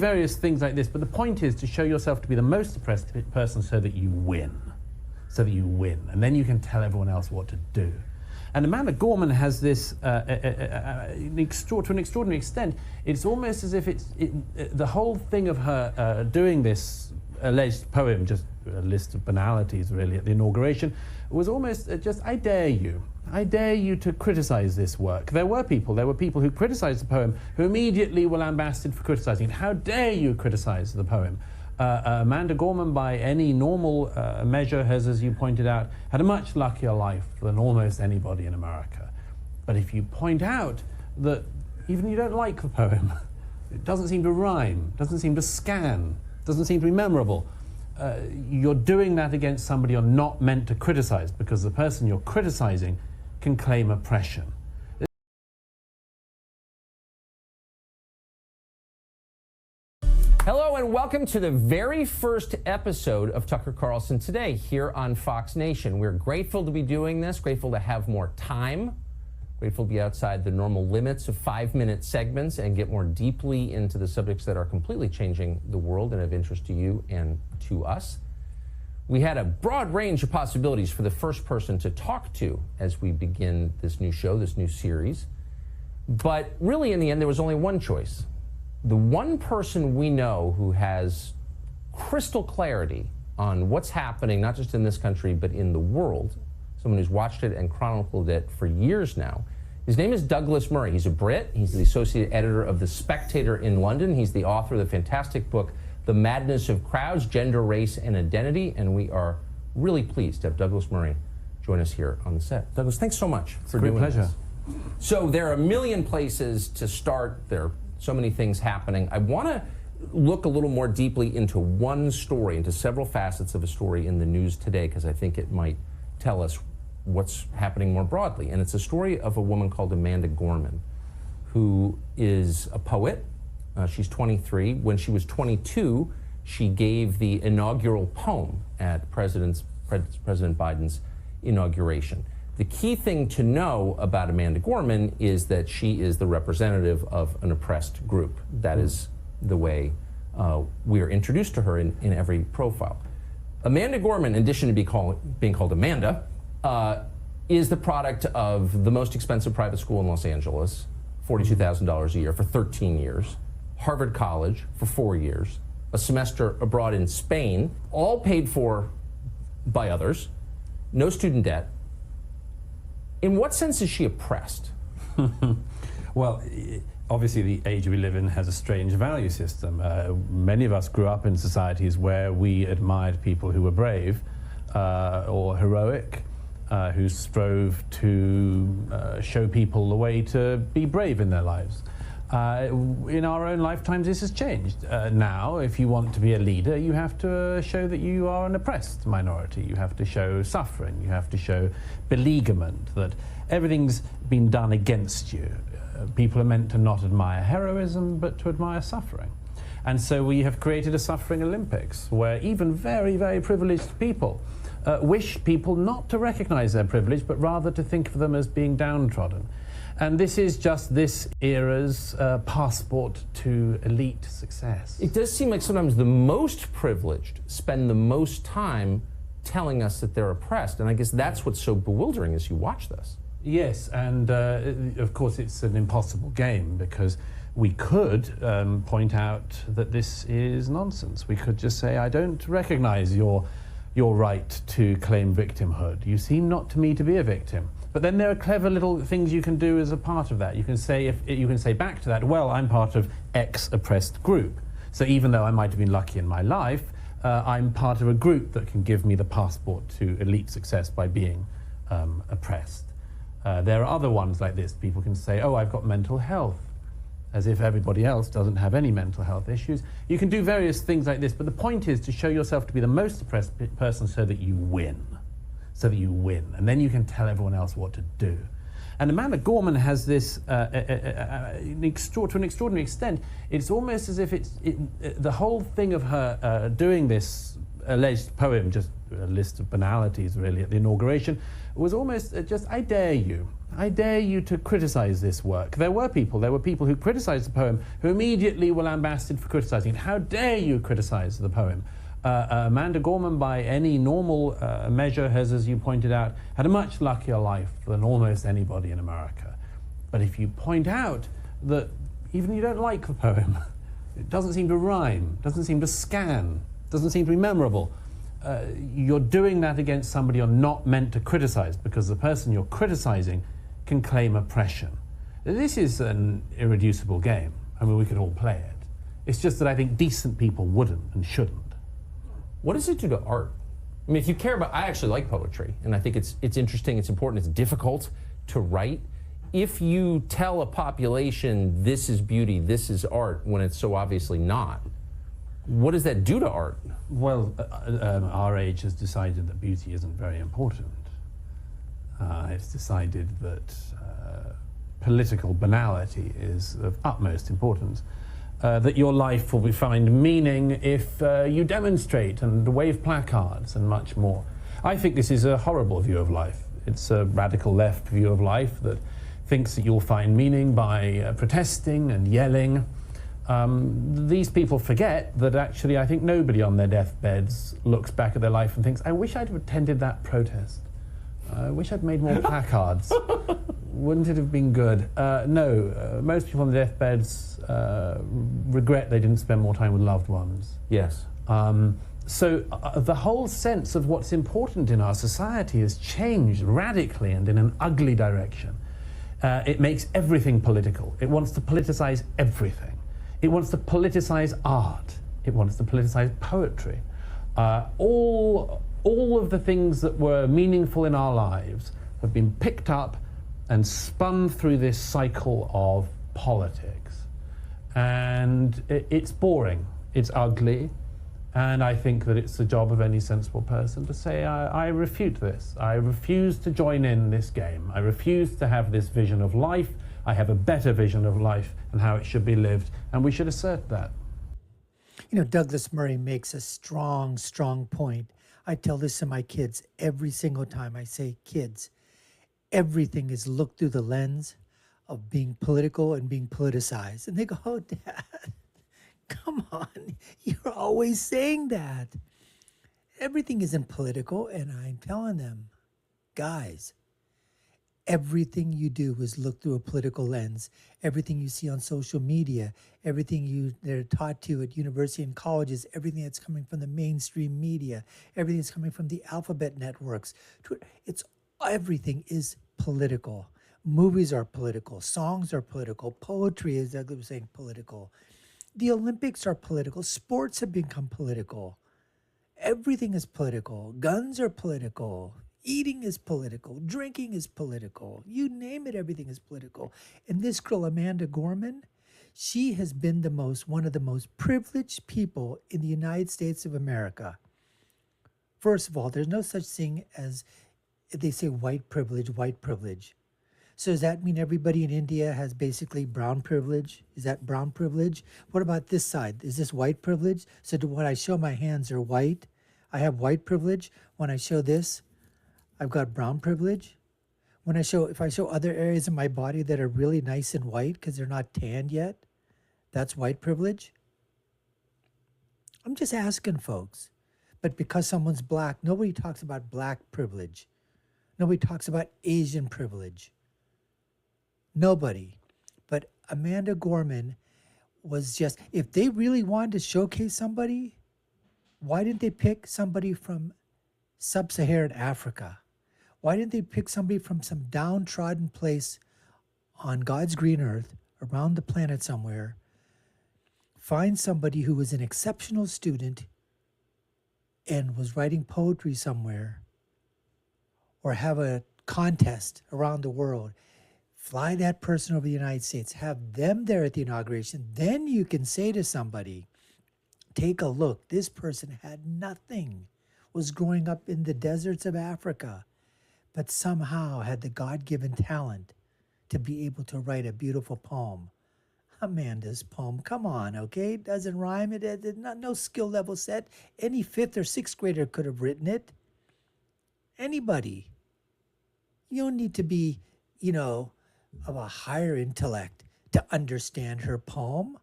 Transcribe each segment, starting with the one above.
various things like this, but the point is to show yourself to be the most oppressed person so that you win. And then you can tell everyone else what to do. And Amanda Gorman has this, to an extraordinary extent, it's almost as if the whole thing of her doing this alleged poem, just a list of banalities really at the inauguration, was almost just, I dare you to criticize this work. There were people who criticized the poem who immediately were lambasted for criticizing it. How dare you criticize the poem? Amanda Gorman, by any normal measure, has, as you pointed out, had a much luckier life than almost anybody in America. But if you point out that even you don't like the poem, it doesn't seem to rhyme, doesn't seem to scan, doesn't seem to be memorable, you're doing that against somebody you're not meant to criticize, because the person you're criticizing can claim oppression. Hello and welcome to the very first episode of Tucker Carlson Today here on Fox Nation. We're grateful to be doing this, grateful to have more time, grateful to be outside the normal limits of 5-minute segments and get more deeply into the subjects that are completely changing the world and of interest to you and to us. We had a broad range of possibilities for the first person to talk to as we begin this new show, this new series. But really, in the end, there was only one choice. The one person we know who has crystal clarity on what's happening, not just in this country, but in the world, someone who's watched it and chronicled it for years now. His name is Douglas Murray. He's a Brit. He's the associate editor of The Spectator in London. He's the author of the fantastic book, The Madness of Crowds, Gender, Race, and Identity. And we are really pleased to have Douglas Murray join us here on the set. Douglas, thanks so much for doing this. Great pleasure. So there are a million places to start. There are so many things happening. I want to look a little more deeply into one story, into several facets of a story in the news today, because I think it might tell us what's happening more broadly. And it's a story of a woman called Amanda Gorman, who is a poet. She's 23. When she was 22, she gave the inaugural poem at President Biden's inauguration. The key thing to know about Amanda Gorman is that she is the representative of an oppressed group. That is the way we are introduced to her in every profile. Amanda Gorman, in addition to being called Amanda, is the product of the most expensive private school in Los Angeles, $42,000 a year for 13 years, Harvard College for 4 years, a semester abroad in Spain, all paid for by others, no student debt. In what sense is she oppressed? Well, obviously the age we live in has a strange value system. Many of us grew up in societies where we admired people who were brave or heroic, who strove to show people the way to be brave in their lives. In our own lifetimes, this has changed. Now, if you want to be a leader, you have to show that you are an oppressed minority. You have to show suffering. You have to show beleaguerment, that everything's been done against you. People are meant to not admire heroism, but to admire suffering. And so we have created a suffering Olympics, where even very, very privileged people wish people not to recognize their privilege, but rather to think of them as being downtrodden. And this is just this era's passport to elite success. It does seem like sometimes the most privileged spend the most time telling us that they're oppressed. And I guess that's what's so bewildering as you watch this. Yes, and of course it's an impossible game, because we could point out that this is nonsense. We could just say, I don't recognize your right to claim victimhood. You seem not to me to be a victim. But then there are clever little things you can do as a part of that. You can say, you can say back to that, well, I'm part of X oppressed group. So even though I might have been lucky in my life, I'm part of a group that can give me the passport to elite success by being oppressed. There are other ones like this. People can say, oh, I've got mental health, as if everybody else doesn't have any mental health issues. You can do various things like this, but the point is to show yourself to be the most oppressed person so that you win. And then you can tell everyone else what to do. And Amanda Gorman has this, to an extraordinary extent, it's almost as if the whole thing of her doing this alleged poem, just a list of banalities really at the inauguration, was almost just, I dare I dare you to criticize this work. There were people who criticized the poem who immediately were lambasted for criticizing it. How dare you criticize the poem? Amanda Gorman, by any normal measure, has, as you pointed out, had a much luckier life than almost anybody in America. But if you point out that even you don't like the poem, it doesn't seem to rhyme, doesn't seem to scan, doesn't seem to be memorable, you're doing that against somebody you're not meant to criticize, because the person you're criticizing can claim oppression. This is an irreducible game. I mean, we could all play it. It's just that I think decent people wouldn't and shouldn't. What does it do to art? I mean, if you care about, I actually like poetry, and I think it's interesting, it's important, it's difficult to write. If you tell a population this is beauty, this is art, when it's so obviously not, what does that do to art? Well, our age has decided that beauty isn't very important. It's decided that political banality is of utmost importance. That your life will find meaning if you demonstrate and wave placards and much more. I think this is a horrible view of life. It's a radical left view of life that thinks that you'll find meaning by protesting and yelling. These people forget that actually I think nobody on their deathbeds looks back at their life and thinks, I wish I'd attended that protest. I wish I'd made more placards. Wouldn't it have been good? No, most people on their deathbeds regret they didn't spend more time with loved ones. Yes. So the whole sense of what's important in our society has changed radically and in an ugly direction. It makes everything political. It wants to politicize everything. It wants to politicize art. It wants to politicize poetry. All of the things that were meaningful in our lives have been picked up and spun through this cycle of politics. And it's boring, it's ugly, and I think that it's the job of any sensible person to say, I refute this. I refuse to join in this game. I refuse to have this vision of life. I have a better vision of life and how it should be lived, and we should assert that. You know, Douglas Murray makes a strong, strong point. I tell this to my kids every single time. I say, kids, everything is looked through the lens of being political and being politicized. And they go, oh, Dad, come on. You're always saying that. Everything isn't political. And I'm telling them, guys, everything you do is looked through a political lens. Everything you see on social media, everything they're taught to at university and colleges, everything that's coming from the mainstream media, everything that's coming from the alphabet networks, everything is political. Movies are political. Songs are political. Poetry is, like I was saying, political. The Olympics are political. Sports have become political. Everything is political. Guns are political. Eating is political. Drinking is political. You name it, everything is political. And this girl, Amanda Gorman, she has been one of the most privileged people in the United States of America. First of all, there's no such thing as, they say, white privilege, white privilege. So does that mean everybody in India has basically brown privilege? Is that brown privilege? What about this side? Is this white privilege? So when I show my hands are white, I have white privilege. When I show this, I've got brown privilege. If I show other areas of my body that are really nice and white because they're not tanned yet, that's white privilege. I'm just asking, folks. But because someone's black, nobody talks about black privilege. Nobody talks about Asian privilege. Nobody. But Amanda Gorman was just, if they really wanted to showcase somebody, why didn't they pick somebody from sub-Saharan Africa? Why didn't they pick somebody from some downtrodden place on God's green earth, around the planet somewhere, find somebody who was an exceptional student and was writing poetry somewhere, or have a contest around the world, fly that person over the United States, have them there at the inauguration, then you can say to somebody, take a look, this person had nothing, was growing up in the deserts of Africa, but somehow had the God-given talent to be able to write a beautiful poem. Amanda's poem, come on, okay? It doesn't rhyme, it no skill level set. Any 5th or 6th grader could have written it. Anybody. You don't need to be, of a higher intellect to understand her poem.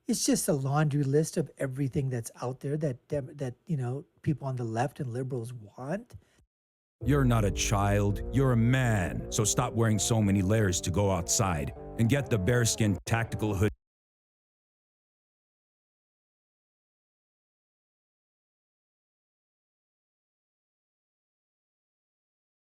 It's just a laundry list of everything that's out there that people on the left and liberals want. You're not a child, you're a man. So stop wearing so many layers to go outside and get the bearskin tactical hood